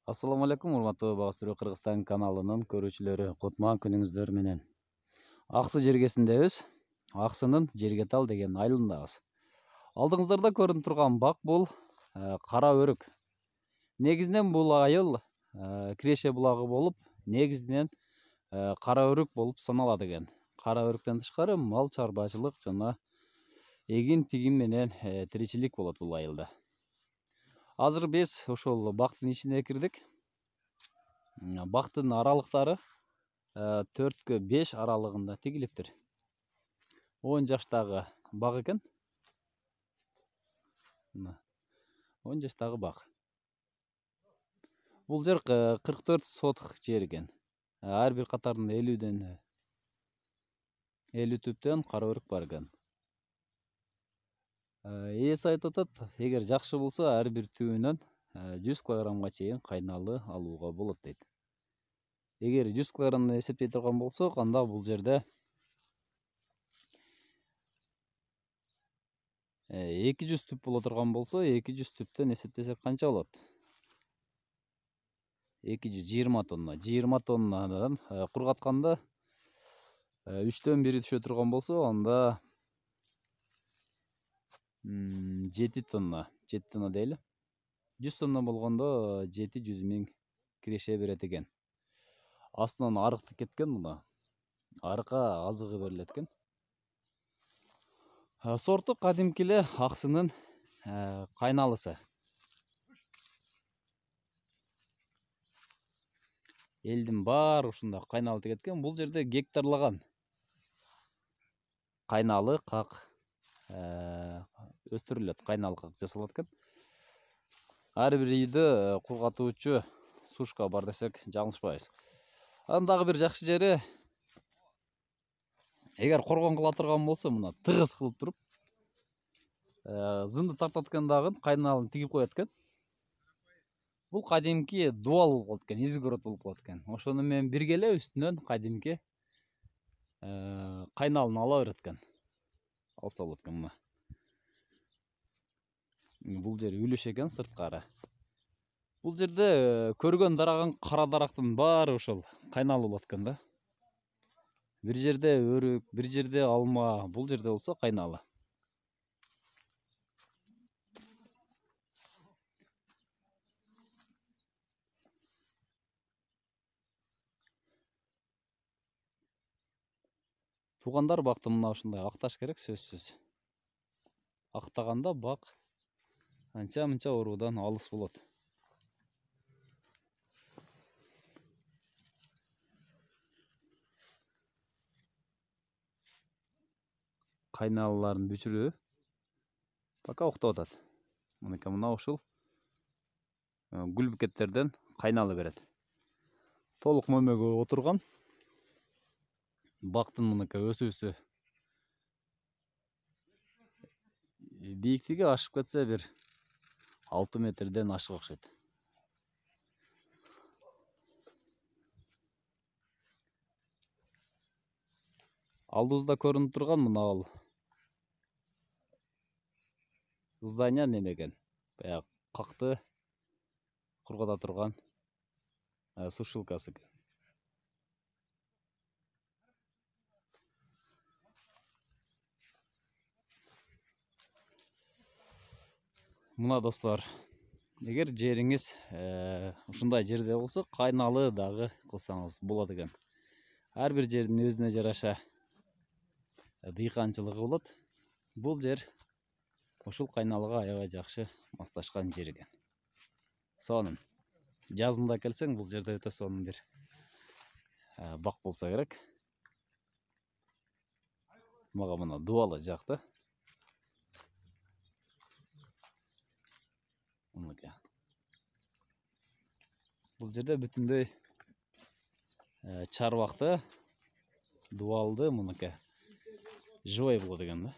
Assalamu алейкум, урматтуу Багыстыруу Кыргызстан каналынын көрүүчүлөрү. Кутман күнүңүздөр менен. Аксы жергесиндебиз. Аксынын Жергетал деген айылындабыз. Алдыңыздарда көрүнүп турган бак бул кара өрүк. Негизинен бул айыл Киреше булагы болуп, негизинен кара өрүк болуп саналат экен. Кара өрүктөн тышкары мал чарбачылык жана эгин тигин менен тиричилик болот бул айылда. Азыр биз ошол бактын ичине кирдик. Бактын аралыктары 4-5 аралыгында тигилиптир. 10 жаштагы бак экен. 10 жаштагы бак. Бул жер 44 соток жер экен. Ар бир катарында 50 түптөн кара өрүк бар экен. Ээси айтып атат, эгер жакшы болсо ар бир түбүнөн 100 килограммга чейин кайналы алууга болот дейт. Эгер 100 килограммдан эсептей турган болсок, анда бул жерде 200 түп боло турган болсо, 200 түптөн эсептесек канча болот? 220 тонна. 20 тоннадан кургатканда 3төн 1 түшө турган болсо, анда 7 тонна дейли. 100 тонна болгондо 700 миң киреше берет экен. Астынан арык кеткен мына. Арыкка азыгы берилет экен. Сорту кадимки эле аксынын кайналысы. Элдин баары ушунда кайналы тигеткен. Бул жерде гектарлаган кайналы как өстүрүлөт, кайналы как жасалат экен. Ар бир үйдө кургатуучу сушка бар десек жаңылышпайбыз. Андагы бир жакшы жери, эгер коргон кыла турган болсо, мына тыгыз кылып туруп, зынды тартат экен дагы кайналын тигип коет экен. Бул кадимки дуал болуп калат экен, изгород болуп калат экен. Ошону менен бирге эле үстүнөн кадимки кайналын ала берет экен. Алса болот экен мына. Бул жер үлүш экен сырткары. Бул жерде көргөн дараган кара дарактын баары ошол кайналы болот экен да. Бир жерде өрүк, бир жерде алма, бул жерде болсо кайналы. Туугандар бакты мына ушундай акташ керек, сөзсүз. Актаганда бак анча-мынча оруудан алыс болот. Кайналалардын бүчүрү пока уктап атат. Мынакей мына ушул гүл букеттерден кайналы берет. Толук мөмөгө отурган. Бактын мынакей өсүүсү бийиктиги ашып кетсе бир 6 метрден ашык окшойт. Алдыбызда көрүнүп турган мына ал здание немеген? Баягы какты кургата турган сушилкасы экен. Мына достор, эгер жериңиз ушундай жерде болсо, кайналы дагы кылсаңыз болот экен. Ар бир жердин өзүнө жараша дыйканчылыгы болот. Бул жер ушул кайналыга аябай жакшы маслашкан жер экен. Сонун. Жазында келсең, бул жерде өтө сонун бир бак болсо керек. Мага мына дуалы жакты. Бул жерде бүтүндөй чарбакты, дуалды мынакей живой болот экен да.